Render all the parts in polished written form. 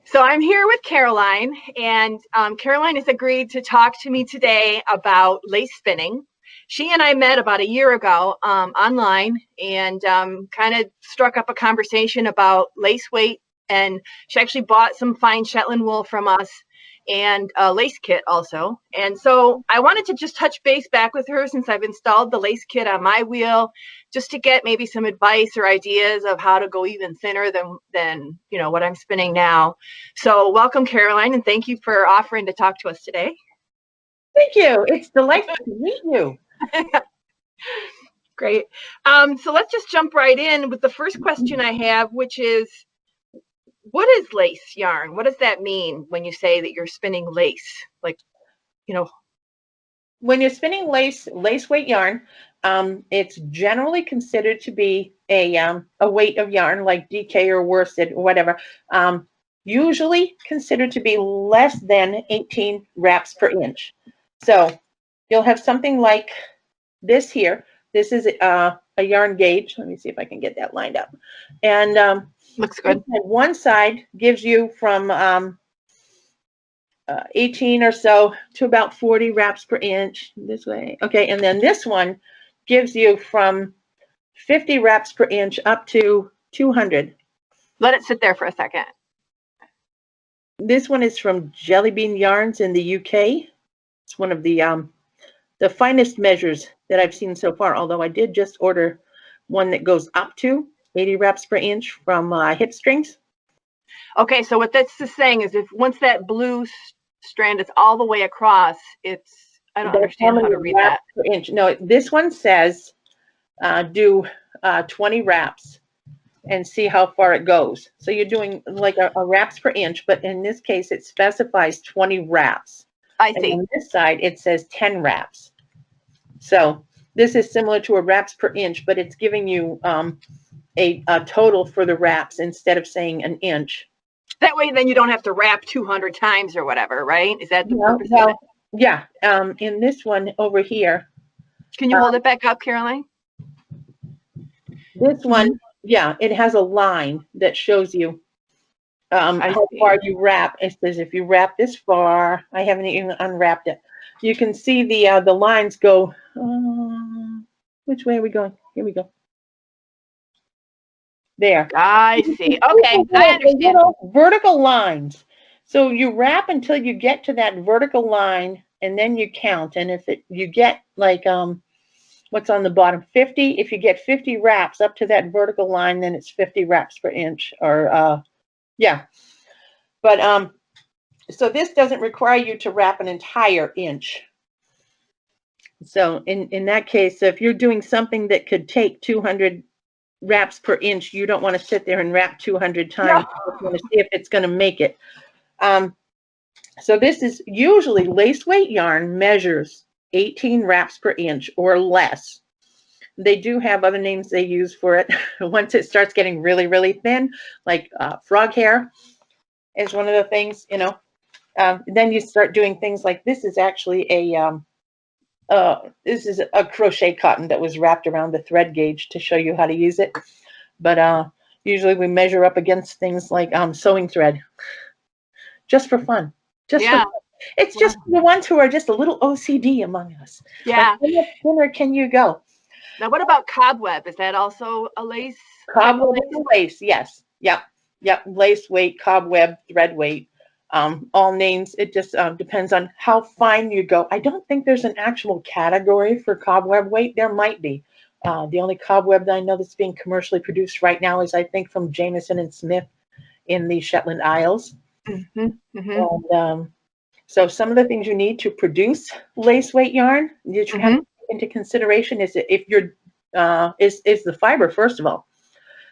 So I'm here with Caroline, and Caroline has agreed to talk to me today about lace spinning. She and I met about a year ago online and kind of struck up a conversation about lace weight, and she actually bought some fine Shetland wool from us and a lace kit also. And so I wanted to just touch base back with her since I've installed the lace kit on my wheel, just to get maybe some advice or ideas of how to go even thinner than you know what I'm spinning now. So welcome, Caroline, and thank you for offering to talk to us today. Thank you. It's delightful to meet you. Great. So let's just jump right in with the first question I have, which is, what is lace yarn? What does that mean when you say that you're spinning lace? Like, you know, When you're spinning lace weight yarn, it's generally considered to be a weight of yarn like DK or worsted or whatever. Usually considered to be less than 18 wraps per inch. So you'll have something like this here. This is a yarn gauge. Let me see if I can get that lined up. And looks good. one side gives you from 18 or so to about 40 wraps per inch this way. Okay, and then this one gives you from 50 wraps per inch up to 200. Let it sit there for a second. This one is from Jellybeans Yarns in the UK. It's one of the finest measures that I've seen so far, although I did just order one that goes up to 80 wraps per inch from Hipstrings. Okay, so what this is saying is if once that blue strand is all the way across, it's, I don't understand how to read that. Per inch. No, this one says do 20 wraps and see how far it goes. So you're doing like a wraps per inch, but in this case it specifies 20 wraps. I see. And on this side it says 10 wraps. So this is similar to a wraps per inch, but it's giving you a total for the wraps instead of saying an inch. That way then you don't have to wrap 200 times or whatever, right? Is that the purpose of it? Yeah. In this one over here. Can you hold it back up, Caroline? This one, yeah, it has a line that shows you how far you wrap. It says if you wrap this far, I haven't even unwrapped it. You can see the lines go. Which way are we going? Here we go. There. I see. Okay, I understand. Vertical lines. So you wrap until you get to that vertical line, and then you count. And if you get like what's on the bottom, 50. If you get 50 wraps up to that vertical line, then it's 50 wraps per inch. Or yeah. But so this doesn't require you to wrap an entire inch. So in that case, if you're doing something that could take 200 wraps per inch, you don't want to sit there and wrap 200 times. No. You want to see if it's going to make it. So this is usually lace weight yarn measures 18 wraps per inch or less. They do have other names they use for it. Once it starts getting really, really thin, like frog hair is one of the things, you know. Then you start doing things like this is actually this is a crochet cotton that was wrapped around the thread gauge to show you how to use it. But usually we measure up against things like sewing thread, just for fun. Just for fun. It's just the ones who are just a little OCD among us. Yeah. Like, how much thinner can you go? Now, what about cobweb? Is that also a lace? Cobweb is a lace, yes. Yep. Lace weight, cobweb, thread weight. All names. It just depends on how fine you go. I don't think there's an actual category for cobweb weight. There might be. The only cobweb that I know that's being commercially produced right now is, I think, from Jameson and Smith in the Shetland Isles. And so some of the things you need to produce lace weight yarn that you have to take into consideration is if you're is the fiber, first of all.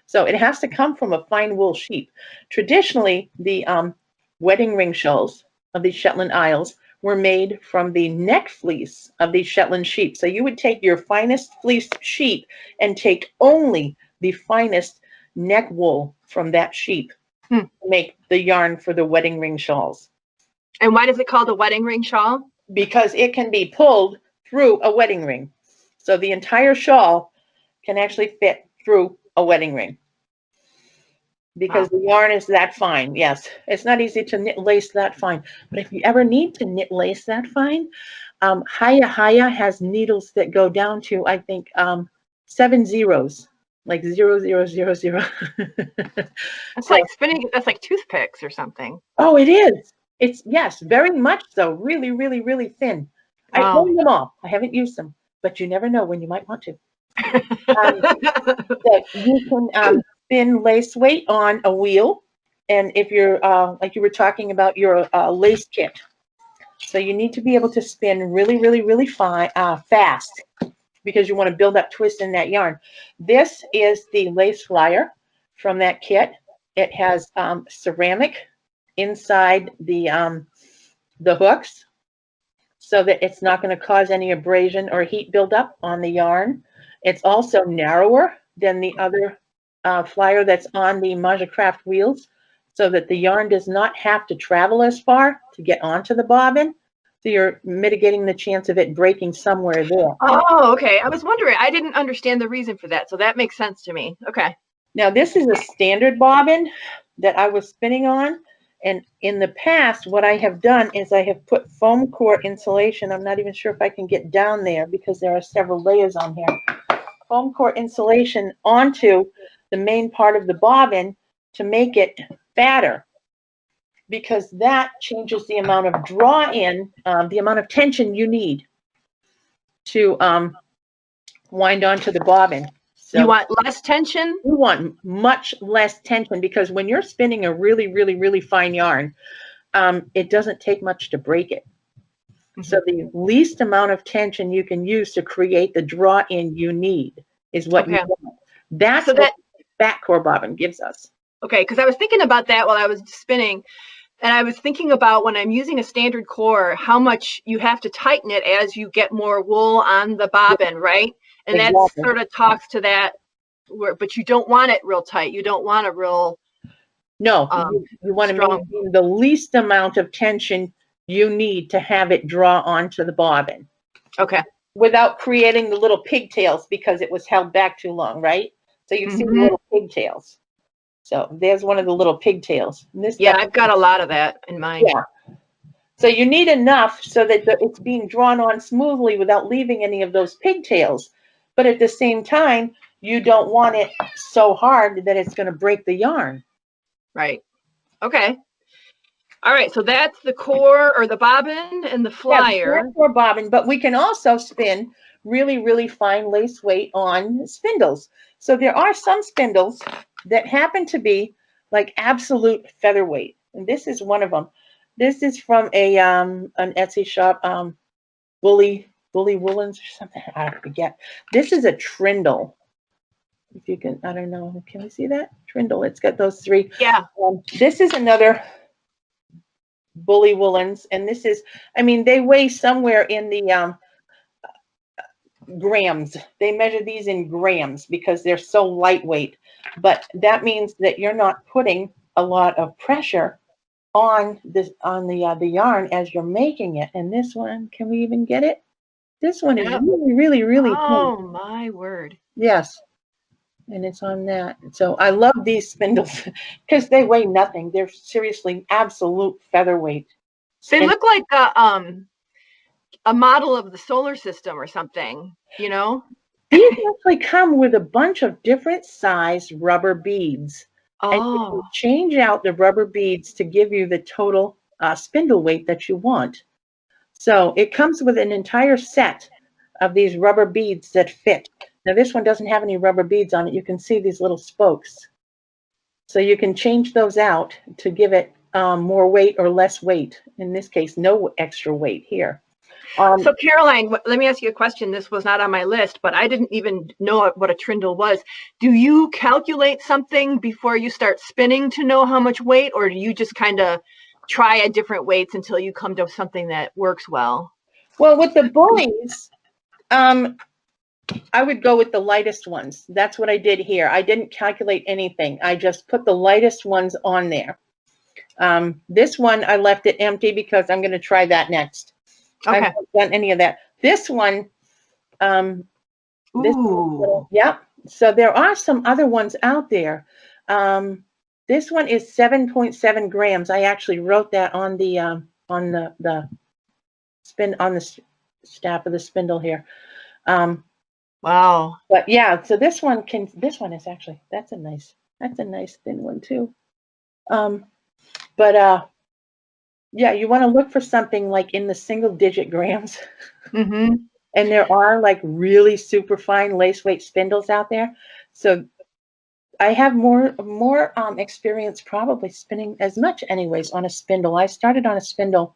So it has to come from a fine wool sheep. Traditionally, the wedding ring shawls of the Shetland Isles were made from the neck fleece of the Shetland sheep. So you would take your finest fleeced sheep and take only the finest neck wool from that sheep to make the yarn for the wedding ring shawls. And why is it called a wedding ring shawl? Because it can be pulled through a wedding ring. So the entire shawl can actually fit through a wedding ring. because Wow. the yarn is that fine. Yes, it's not easy to knit lace that fine, but if you ever need to knit lace that fine, Haya has needles that go down to, I think, 7 zeros, like 0, 0, 0, 0. That's So, like spinning. That's like toothpicks or something. oh, it is. It's, yes, very much so. Really, really, really thin. I Wow. own them all. I haven't used them, but you never know when you might want to. Um, so you can spin lace weight on a wheel, and if you're like you were talking about your lace kit, so you need to be able to spin really, really, really fast, because you want to build up twist in that yarn. This is the lace flyer from that kit. It has ceramic inside the hooks, so that it's not going to cause any abrasion or heat buildup on the yarn. It's also narrower than the other flyer that's on the Majacraft wheels, so that the yarn does not have to travel as far to get onto the bobbin. So you're mitigating the chance of it breaking somewhere there. Oh, okay. I was wondering. I didn't understand the reason for that, so that makes sense to me. Okay. Now this is a standard bobbin that I was spinning on, and in the past what I have done is I have put foam core insulation. I'm not even sure if I can get down there because there are several layers on here. Foam core insulation onto the main part of the bobbin to make it fatter, because that changes the amount of draw in, the amount of tension you need to wind onto the bobbin. So You want less tension? you want much less tension, because when you're spinning a really, really, really fine yarn, it doesn't take much to break it. So the least amount of tension you can use to create the draw in you need is what you Okay. want. That's So what that, back core bobbin gives us. okay, because I was thinking about that while I was spinning, and I was thinking about when I'm using a standard core, how much you have to tighten it as you get more wool on the bobbin, right? And that Exactly. sort of talks to that, but you don't want it real tight. You don't want a real No, you want to strong. maintain the least amount of tension you need to have it draw onto the bobbin Okay. without creating the little pigtails, because it was held back too long, right? So you see the Hmm. little pigtails. So there's one of the little pigtails. And this Yeah, stuff, I've got a lot of that in mine. yeah. So you need enough so that it's being drawn on smoothly without leaving any of those pigtails. But at the same time, you don't want it so hard that it's going to break the yarn. Right. Okay. All right. So that's the core or the bobbin and the Yeah, flyer. that's for bobbin, but we can also spin really, really fine lace weight on spindles. So there are some spindles that happen to be like absolute featherweight, and this is one of them. This is from an Etsy shop, Bully Woolens or something. I forget. This is a trindle. If you can, I don't know. Can we see that trindle? It's got those three. Yeah. This is another Bully Woolens, and this is, I mean, they weigh somewhere in the grams. They measure these in grams because they're so lightweight. But that means that you're not putting a lot of pressure on the yarn as you're making it. And this one, can we even get it? This one is Yeah. really, really, really thin. Oh my word. Yes. And it's on that. So I love these spindles because they weigh nothing. They're seriously absolute featherweight. They And look like a model of the solar system or something, you know? these actually come with a bunch of different size rubber beads. And you Oh, can change out the rubber beads to give you the total spindle weight that you want. So it comes with an entire set of these rubber beads that fit. Now this one doesn't have any rubber beads on it. You can see these little spokes. So you can change those out to give it more weight or less weight. In this case, no extra weight here. so Caroline, let me ask you a question. This was not on my list, but I didn't even know what a trindle was. Do you calculate something before you start spinning to know how much weight, or do you just kind of try at different weights until you come to something that works well? Well, with the bullies, I would go with the lightest ones. That's what I did here. I didn't calculate anything. I just put the lightest ones on there. This one, I left it empty because I'm going to try that next. I Okay. haven't done any of that. This one, this Ooh. yeah. So there are some other ones out there. This one is 7.7 grams. I actually wrote that on the staff of the spindle here. Wow. But yeah, so this one is actually, that's a nice thin one too. Yeah, you want to look for something like in the single digit grams. Mm-hmm. And there are like really super fine lace weight spindles out there. So I have more experience probably spinning as much anyways on a spindle. I started on a spindle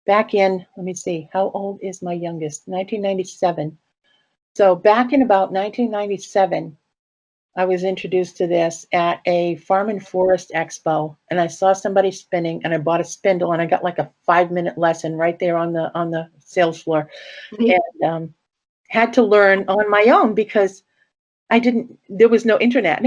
back in, let me see, how old is my youngest? 1997. So back in about 1997, I was introduced to this at a farm and forest expo, and I saw somebody spinning, and I bought a spindle, and I got like a 5-minute lesson right there on the sales floor, and had to learn on my own because there was no internet,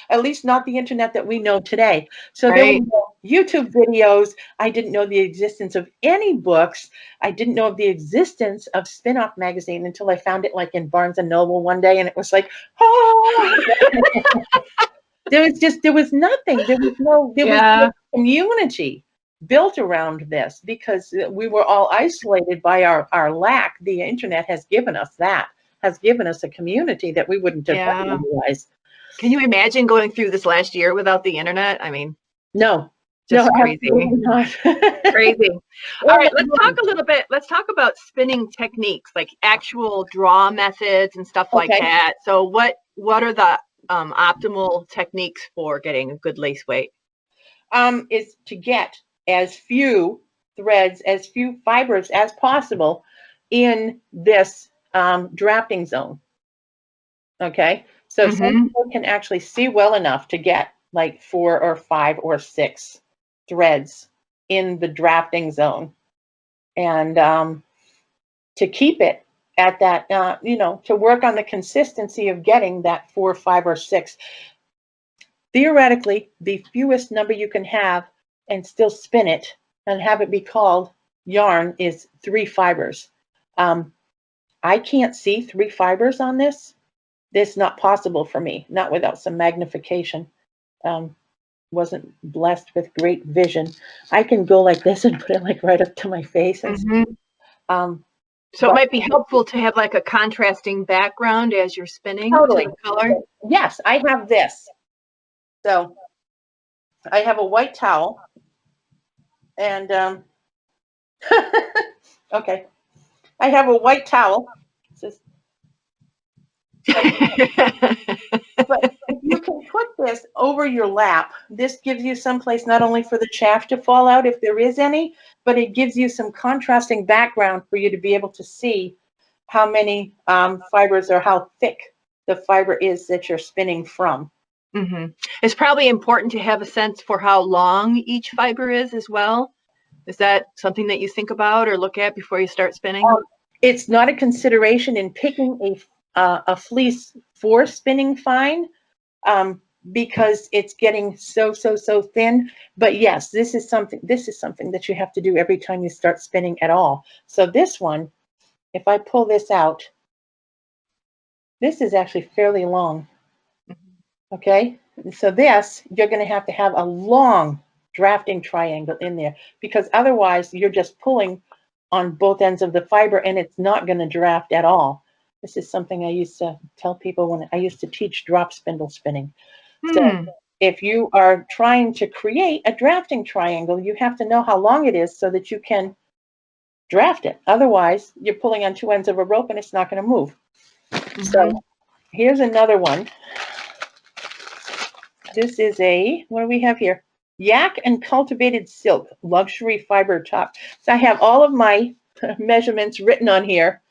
at least not the internet that we know today. So there were no YouTube videos. I didn't know the existence of any books. I didn't know of the existence of Spin-Off magazine until I found it like in Barnes and Noble one day, and it was like, oh, there was nothing. There was no community built around this because we were all isolated by our lack. The internet has given us that. Has given us a community that we wouldn't have found otherwise. Can you imagine going through this last year without the internet? I mean, no, crazy. Crazy. All right, let's talk about spinning techniques, like actual draw methods and stuff like that. So what are the optimal techniques for getting a good lace weight? Is to get as few threads, as few fibers as possible in this drafting zone. Okay, so some people can actually see well enough to get like 4 or 5 or 6 threads in the drafting zone, and to keep it at that, to work on the consistency of getting that 4, 5, or 6. Theoretically, the fewest number you can have and still spin it and have it be called yarn is 3 fibers. I can't see 3 fibers on this. It's not possible for me, not without some magnification. Wasn't blessed with great vision. I can go like this and put it like right up to my face. And so it might be helpful to have like a contrasting background as you're spinning. Totally. Color. Yes, I have this. So I have a white towel, and okay, I have a white towel. But if you can put this over your lap, this gives you some place not only for the chaff to fall out if there is any, but it gives you some contrasting background for you to be able to see how many fibers or how thick the fiber is that you're spinning from. It's probably important to have a sense for how long each fiber is as well. Is that something that you think about or look at before you start spinning? It's not a consideration in picking a fleece for spinning fine because it's getting so thin. But yes, this is something that you have to do every time you start spinning at all. So this one, if I pull this out, this is actually fairly long. Okay, so this, you're going to have a long drafting triangle in there because otherwise you're just pulling on both ends of the fiber and it's not going to draft at all. This is something I used to tell people when I used to teach drop spindle spinning. So if you are trying to create a drafting triangle, you have to know how long it is so that you can draft it. Otherwise, you're pulling on 2 ends of a rope and it's not going to move. So here's another one. This is what do we have here? Yak and cultivated silk, luxury fiber top. So I have all of my measurements written on here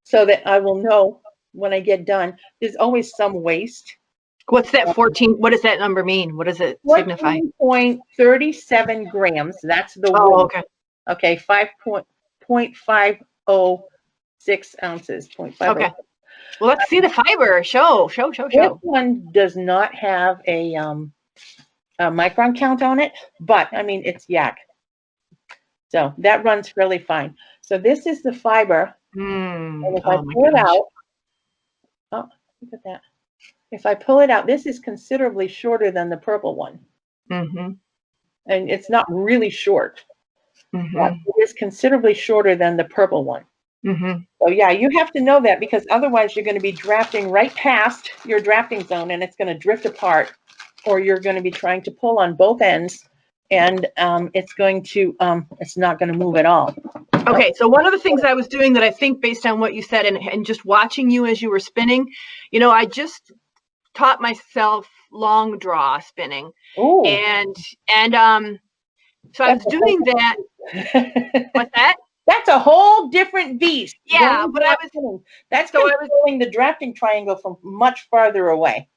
so that I will know when I get done. There's always some waste. What's that 14? What does that number mean? What does it signify? 14.37 grams. That's the weight. Oh, okay. Okay, 5.506 ounces. 0.506. Okay. Well, let's see the fiber. Show. This one does not have a micron count on it, but I mean, it's yak. So that runs fairly fine. So this is the fiber. And if I pull it out, oh, look at that. if I pull it out, this is considerably shorter than the purple one. Mm-hmm. And it's not really short, Mm-hmm. but it is considerably shorter than the purple one. Mm-hmm. So yeah, you have to know that, because otherwise you're going to be drafting right past your drafting zone and it's going to drift apart, or you're going to be trying to pull on both ends, and it's not going to move at all. Okay, so one of the things I was doing that I think, based on what you said and just watching you as you were spinning, you know, I just taught myself long draw spinning. Ooh. And so I was doing that. What's that? That's a whole different beast. Yeah, but I was That's so I was controlling the drafting triangle from much farther away.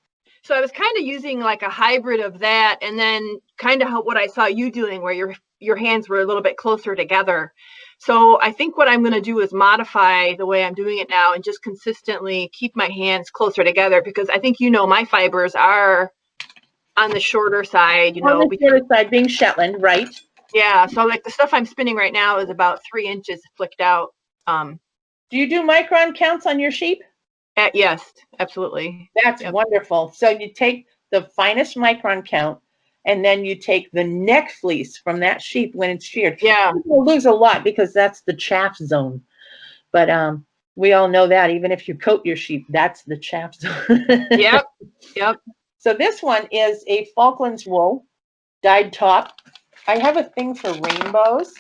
so I was kind of using like a hybrid of that, and then kind of what I saw you doing, where your hands were a little bit closer together. So I think what I'm going to do is modify the way I'm doing it now and just consistently keep my hands closer together, because I think, you know, my fibers are on the shorter side, you know. On the shorter side, being Shetland, right? Yeah, so like the stuff I'm spinning right now is about 3 inches flicked out. Do you do micron counts on your sheep? Yes, absolutely. That's wonderful. So you take the finest micron count, and then you take the neck fleece from that sheep when it's sheared. Yeah. You'll lose a lot because that's the chaff zone. But we all know that even if you coat your sheep, that's the chaff zone. Yep. Yep. So this one is a Falklands wool dyed top. I have a thing for rainbows.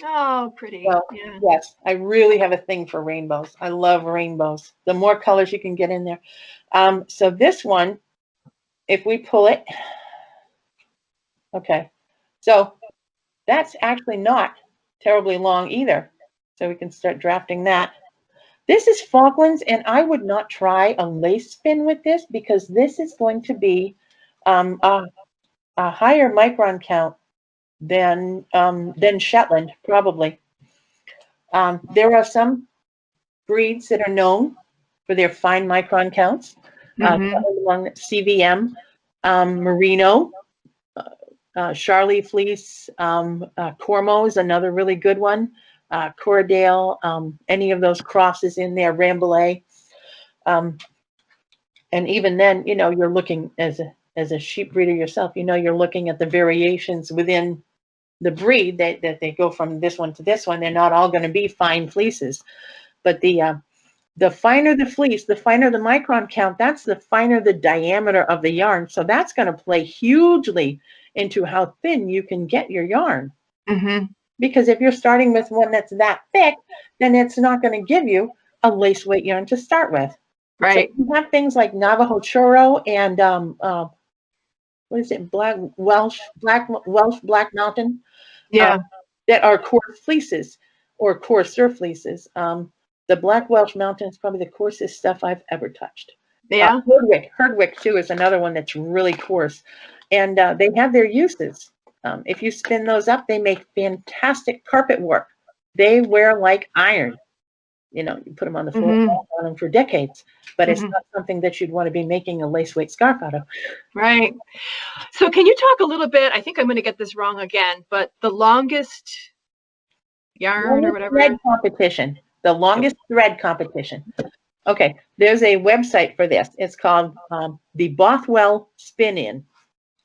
Oh, pretty. So, Yeah. yes, I really have a thing for rainbows. I love rainbows. The more colors you can get in there. So this one, if we pull it, okay. So that's actually not terribly long either. So we can start drafting that. This is Falklands, and I would not try a lace spin with this, because this is going to be a higher micron count than Shetland, probably. There are some breeds that are known for their fine micron counts. Mm-hmm. CVM, Merino, Charlie Fleece, Cormo is another really good one. Corriedale, any of those crosses in there, Rambouillet. And even then, you know, you're looking as a sheep breeder yourself, you know, you're looking at the variations within the breed that they go from this one to this one. They're not all going to be fine fleeces, but the finer the fleece, the finer the micron count, that's the finer the diameter of the yarn. So that's going to play hugely into how thin you can get your yarn. Mm-hmm. Because if you're starting with one that's that thick, then it's not going to give you a lace weight yarn to start with. Right. So you have things like Navajo Churro and what is it, Black Mountain, Yeah. that are coarse fleeces or coarser fleeces. The Black Welsh Mountain is probably the coarsest stuff I've ever touched. Yeah. Herdwick too is another one that's really coarse, and they have their uses. If you spin those up, they make fantastic carpet work. They wear like iron. You know, you put them on the floor, Mm-hmm. on them for decades, but it's Mm-hmm. not something that you'd want to be making a lace weight scarf out of. Right. So can you talk a little bit, I think I'm going to get this wrong again, but the longest yarn or whatever? Thread competition. The longest thread competition. Okay, there's a website for this. It's called the Bothwell Spin-In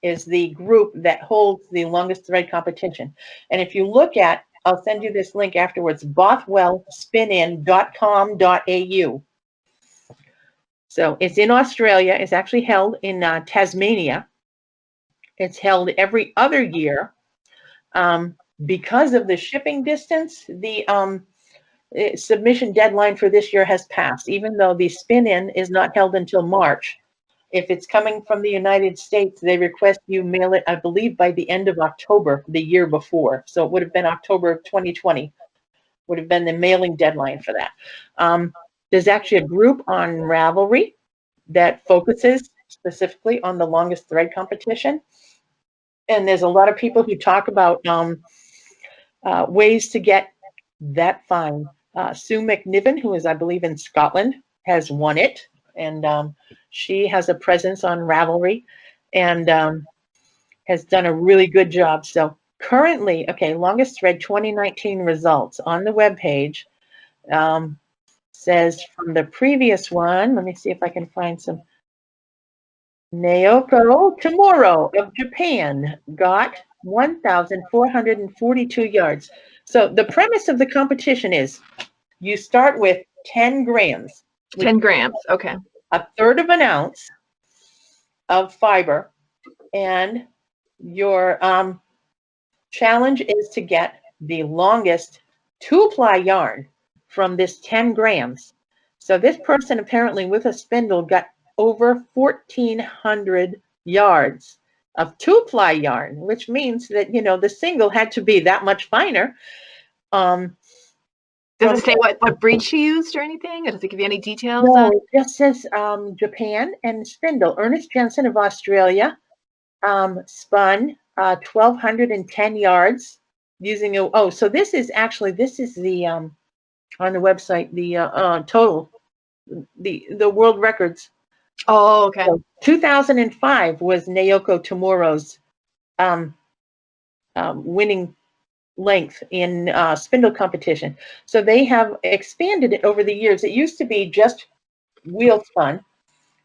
is the group that holds the longest thread competition. And if you look at, I'll send you this link afterwards, bothwellspinin.com.au. So it's in Australia. It's actually held in Tasmania. It's held every other year. Because of the shipping distance, the submission deadline for this year has passed, even though the spin-in is not held until March. If it's coming from the United States, they request you mail it, I believe, by the end of October the year before. So it would have been October of 2020 would have been the mailing deadline for that. There's actually a group on Ravelry that focuses specifically on the longest thread competition. And there's a lot of people who talk about ways to get that fine. Sue McNiven, who is, I believe, in Scotland, has won it. And she has a presence on Ravelry and has done a really good job. So currently, okay, longest thread 2019 results on the webpage says from the previous one, let me see if I can find some Naoko Tomorrow of Japan got 1,442 yards. So the premise of the competition is you start with 10 grams, which 10 is grams. Okay. a third of an ounce of fiber, and your challenge is to get the longest 2-ply yarn from this 10 grams. So this person apparently with a spindle got over 1,400 yards of 2-ply yarn, which means that, you know, the single had to be that much finer. Does it say what breed she used or anything? Or does it give you any details? No, it just says Japan and Spindle. Ernest Jensen of Australia spun 1,210 yards using a, oh, so this is actually, this is the, on the website, the total, the world records. Oh, okay. So 2005 was Naoko Tomorrow's winning length in spindle competition. So they have expanded it over the years. It used to be just wheel spun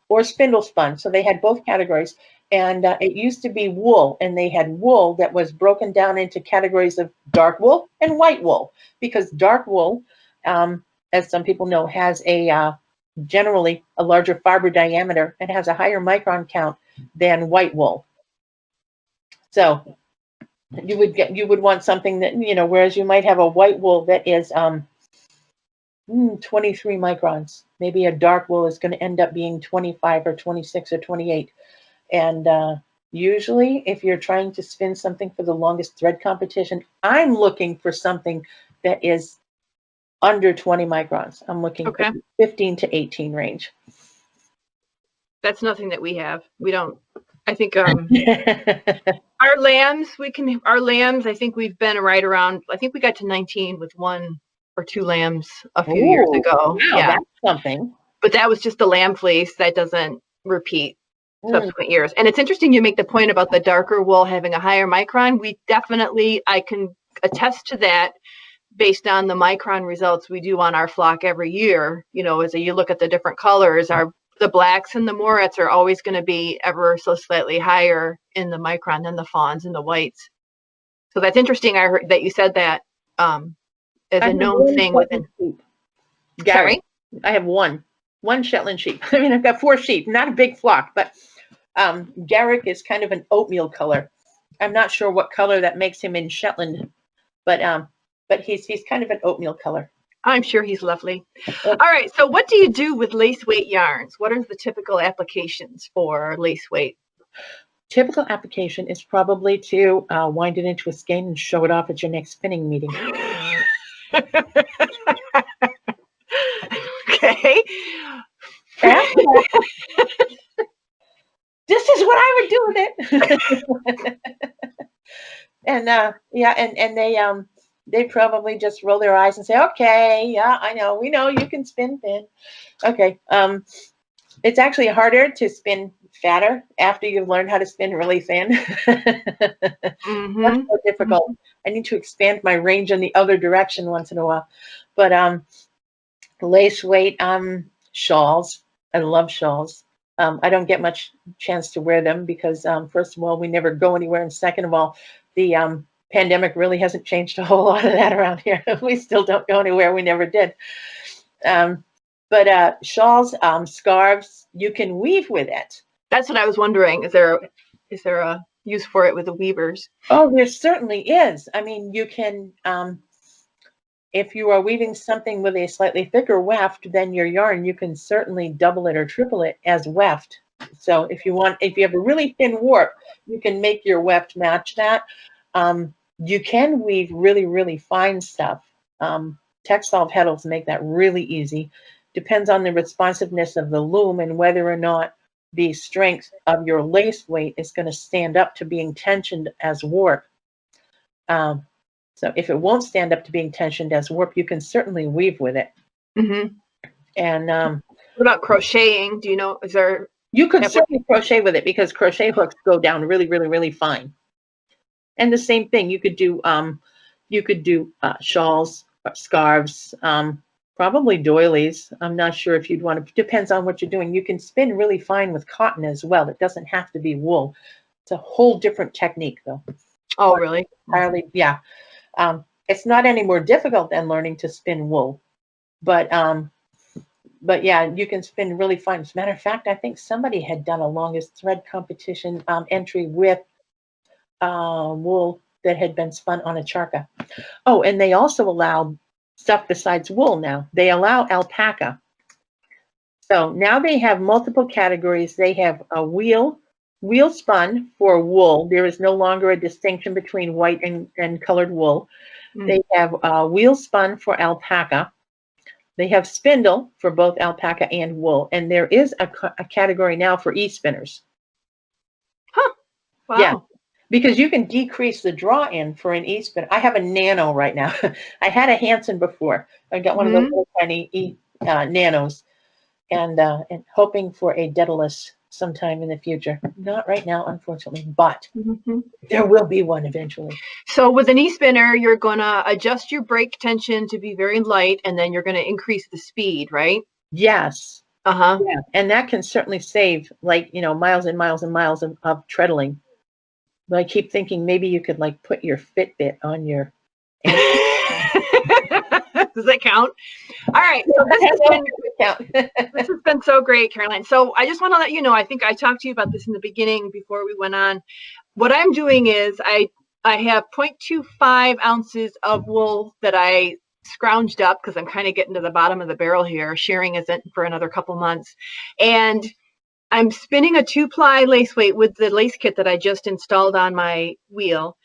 or spindle spun. So they had both categories. And it used to be wool, and they had wool that was broken down into categories of dark wool and white wool, because dark wool, as some people know, has a generally a larger fiber diameter and has a higher micron count than white wool. So you would want something that, you know, whereas you might have a white wool that is 23 microns, maybe a dark wool is going to end up being 25 or 26 or 28. And usually if you're trying to spin something for the longest thread competition, I'm looking for something that is under 20 microns. I'm looking for 15 to 18 range. That's nothing that we have. We don't, I think our lambs, I think we've been right around, I think we got to 19 with 1 or 2 lambs a few years ago. Wow, yeah, that's something. But that was just the lamb fleece. That doesn't repeat subsequent years. And it's interesting you make the point about the darker wool having a higher micron. We definitely, I can attest to that based on the micron results we do on our flock every year. You know, as you look at the different colors, the blacks and the morets are always going to be ever so slightly higher in the micron than the fawns and the whites. So that's interesting. I heard that you said that as a known thing within. Sorry? I have one Shetland sheep. I mean, I've got 4 sheep, not a big flock, but Garrick is kind of an oatmeal color. I'm not sure what color that makes him in Shetland, but he's kind of an oatmeal color. I'm sure he's lovely. All right. So what do you do with lace weight yarns? What are the typical applications for lace weight? Typical application is probably to wind it into a skein and show it off at your next spinning meeting. Okay. This is what I would do with it. And yeah, and they probably just roll their eyes and say, okay, yeah, I know, we know you can spin thin. Okay. It's actually harder to spin fatter after you've learned how to spin really thin. Much more difficult. I need to expand my range in the other direction once in a while. But lace weight shawls. I love shawls. I don't get much chance to wear them because first of all, we never go anywhere, and second of all, the pandemic really hasn't changed a whole lot of that around here. We still don't go anywhere. We never did. But shawls, scarves, you can weave with it. That's what I was wondering. Is there a use for it with the weavers? Oh, there certainly is. I mean, you can, if you are weaving something with a slightly thicker weft than your yarn, you can certainly double it or triple it as weft. So if you have a really thin warp, you can make your weft match that. You can weave really, really fine stuff. Textile petals make that really easy. Depends on the responsiveness of the loom and whether or not the strength of your lace weight is going to stand up to being tensioned as warp. So if it won't stand up to being tensioned as warp, you can certainly weave with it. And what about crocheting? Do you know, is there? You could certainly crochet with it because crochet hooks go down really, really, really fine. And the same thing, you could do shawls, scarves, Probably doilies. I'm not sure if you'd want to, depends on what you're doing. You can spin really fine with cotton as well. It doesn't have to be wool. It's a whole different technique though. Oh, really? Entirely, yeah. It's not any more difficult than learning to spin wool, but yeah, you can spin really fine. As a matter of fact, I think somebody had done a longest thread competition entry with wool that had been spun on a charka. Oh, and they also allow stuff besides wool now. They allow alpaca. So now they have multiple categories. They have a wheel spun for wool. There is no longer a distinction between white and colored wool. They have wheel spun for alpaca. They have spindle for both alpaca and wool. And there is a category now for e-spinners. Huh. Wow. Yeah, because you can decrease the draw-in for an e-spinner. I have a Nano right now. I had a Hanson before. I got one of those little tiny Nanos, and hoping for a Daedalus sometime in the future. Not right now, unfortunately, but there will be one eventually. So with an e-spinner, you're going to adjust your brake tension to be very light, and then you're going to increase the speed, right? Yes. Yeah. And that can certainly save, like, miles and miles and miles of treadling. But I keep thinking maybe you could like put your Fitbit on your. Does that count? All right. So this has been so great, Caroline. So I just want to let you know, I think I talked to you about this in the beginning before we went on. What I'm doing is I have 0.25 ounces of wool that I scrounged up because I'm kind of getting to the bottom of the barrel here. Shearing isn't for another couple months. And I'm spinning a 2-ply lace weight with the lace kit that I just installed on my wheel.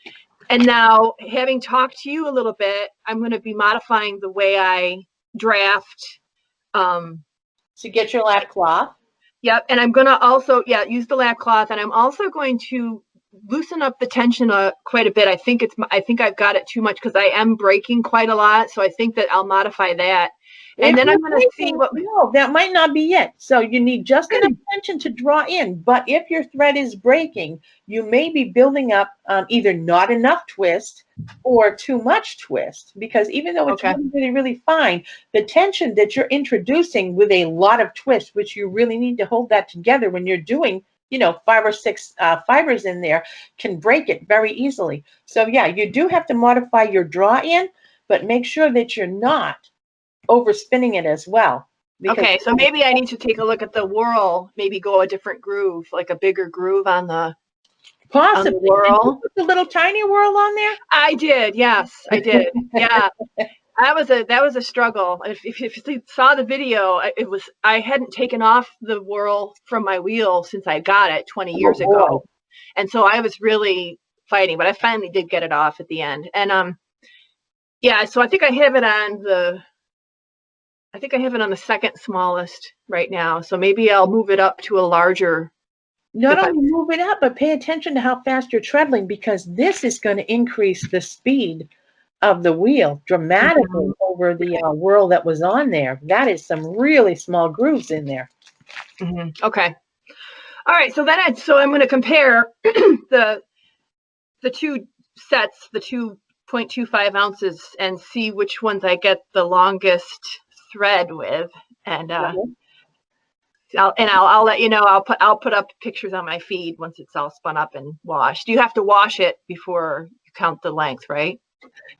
And now, having talked to you a little bit, I'm going to be modifying the way I draft. To get your lap cloth. Yep. And I'm going to also, use the lap cloth. And I'm also going to loosen up the tension quite a bit. I think I've got it too much because I am breaking quite a lot. So I think that I'll modify that. And then I'm going to see what. No, that might not be it. So you need just enough tension to draw in. But if your thread is breaking, you may be building up either not enough twist or too much twist. Because even though it's really, really, really fine, the tension that you're introducing with a lot of twist, which you really need to hold that together when you're doing 5 or 6 fibers in there, can break it very easily. So yeah, you do have to modify your draw in, but make sure that you're not overspinning it as well. Okay, so maybe I need to take a look at the whirl, maybe go a different groove, like a bigger groove on the possibly on the whirl. Did you put the little tiny whirl on there? I did, yes, I did. Yeah. That was a struggle. If you saw the video, I hadn't taken off the whirl from my wheel since I got it 20 years ago. And so I was really fighting, but I finally did get it off at the end. And so I think I have it on the second smallest right now. So maybe I'll move it up to a larger. Not only move it up, but pay attention to how fast you're treadling, because this is going to increase the speed of the wheel dramatically over the whirl that was on there. That is some really small grooves in there. Okay. All right. So I'm going to compare the two sets, the 2.25 ounces, and see which ones I get the longest thread with. And I'll let you know. I'll put up pictures on my feed once it's all spun up and washed. You have to wash it before you count the length, right?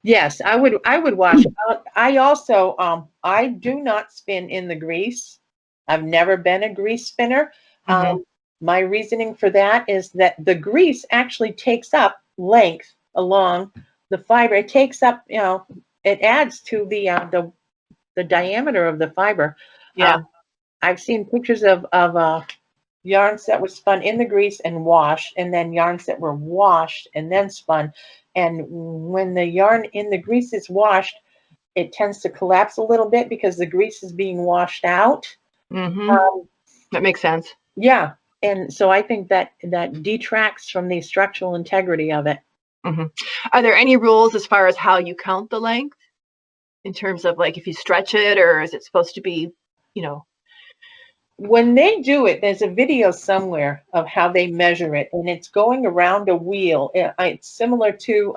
Yes, I would wash it. I also I do not spin in the grease. I've never been a grease spinner. My reasoning for that is that the grease actually takes up length along the fiber. It takes up, it adds to the diameter of the fiber. Yeah. I've seen pictures of yarns that were spun in the grease and washed, and then yarns that were washed and then spun. And when the yarn in the grease is washed, it tends to collapse a little bit because the grease is being washed out. That makes sense. Yeah. And so I think that detracts from the structural integrity of it. Are there any rules as far as how you count the length in terms of like if you stretch it, or is it supposed to be, When they do it, there's a video somewhere of how they measure it, and it's going around a wheel. It's similar to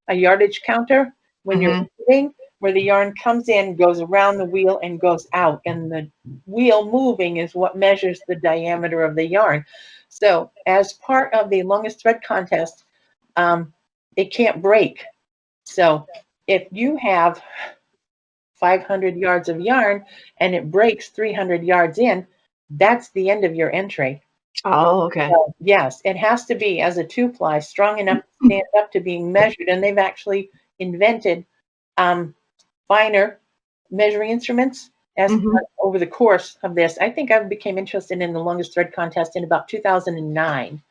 a yardage counter when you're moving, where the yarn comes in, goes around the wheel, and goes out. And the wheel moving is what measures the diameter of the yarn. So as part of the longest thread contest, it can't break. So if you have 500 yards of yarn and it breaks 300 yards in, that's the end of your entry. Oh, okay. So, yes, it has to be, as a two-ply, strong enough to stand up to being measured. And they've actually invented finer measuring instruments as over the course of this. I think I became interested in the longest thread contest in about 2009.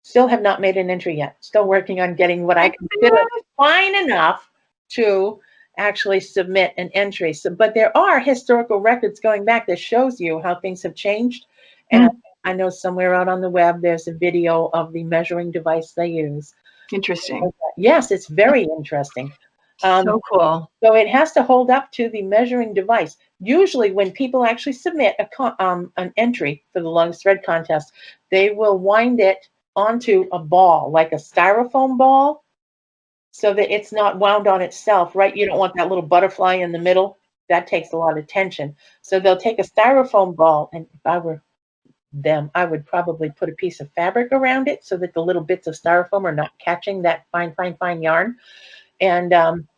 Still have not made an entry yet. Still working on getting what I consider fine enough to actually submit an entry. So, but there are historical records going back that shows you how things have changed. And I know somewhere out on the web there's a video of the measuring device they use. Interesting. Yes, it's very interesting. So cool. So it has to hold up to the measuring device. Usually when people actually submit an entry for the longest thread contest, they will wind it onto a ball, like a styrofoam ball, so that it's not wound on itself, right? You don't want that little butterfly in the middle. That takes a lot of tension. So they'll take a styrofoam ball, and if I were them, I would probably put a piece of fabric around it so that the little bits of styrofoam are not catching that fine, fine, fine yarn, and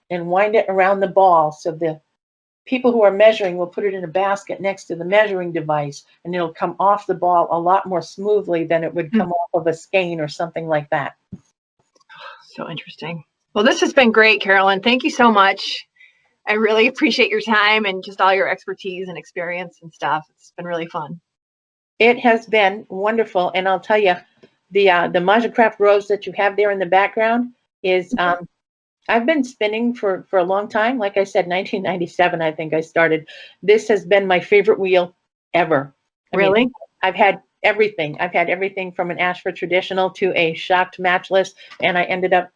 wind it around the ball. So the people who are measuring will put it in a basket next to the measuring device, and it'll come off the ball a lot more smoothly than it would come off of a skein or something like that. So interesting. Well, this has been great, Carolyn. Thank you so much. I really appreciate your time and just all your expertise and experience and stuff. It's been really fun. It has been wonderful, and I'll tell you, the Majacraft rose that you have there in the background is I've been spinning for a long time. Like I said, 1997, I think I started. This has been my favorite wheel ever. I mean, I've had everything. I've had everything from an Ashford traditional to a shocked matchless, and I ended up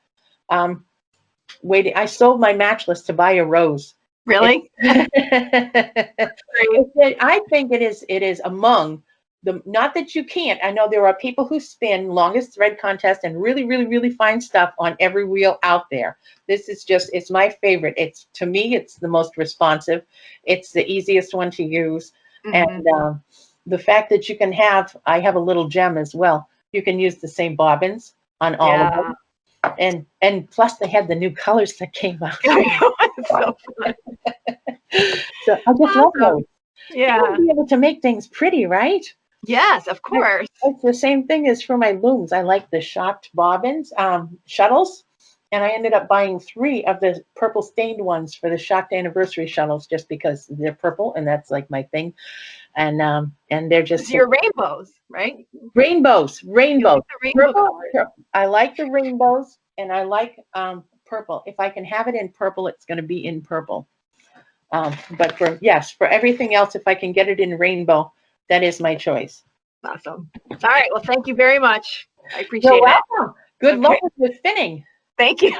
waiting. I sold my matchless to buy a rose. Really? I think it is among the, not that you can't. I know there are people who spin longest thread contest and really, really, really fine stuff on every wheel out there. This is just, it's my favorite. It's, to me, it's the most responsive. It's the easiest one to use. And the fact that you can have, I have a little gem as well. You can use the same bobbins on all of them. And plus they had the new colors that came out. So fun. So I just love those. Yeah. You be able to make things pretty, right? Yes, of course. It's the same thing as for my looms. I like the shocked bobbins, shuttles, and I ended up buying 3 of the purple stained ones for the shocked anniversary shuttles just because they're purple and that's like my thing. And they're just your rainbows, right? Rainbows. Like the rainbow Purple. I like the rainbows, and I like purple. If I can have it in purple, it's going to be in purple. But for everything else, if I can get it in rainbow, that is my choice. Awesome. All right. Well, thank you very much. I appreciate it. You're welcome. Good luck with the spinning. Thank you.